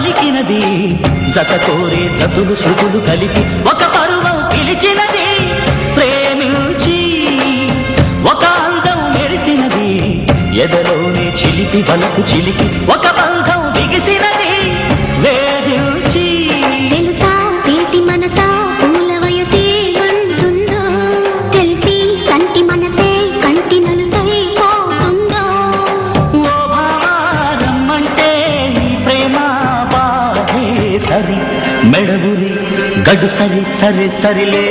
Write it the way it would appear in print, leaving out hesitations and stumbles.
పలికినది జత కోరే జతులు శృతులు కలిపి ఒక పరువం పిలిచినది ప్రేమించి ఒక అందం మెరిసినది ఎదలోనే చిలిపి వలకు చిలికి ఒక బంధం బిగిసినది వేధించి తెలుసా వేటి మనసా పూల వయసే ఉంటుందో తెలిసి చంటి మనసే కంటి నలుసైపోతుందో ఓ భామా రమ్మంటే నీ ప్రేమ బాధే సరి మెడగురి గడు సరి సరి సరిలే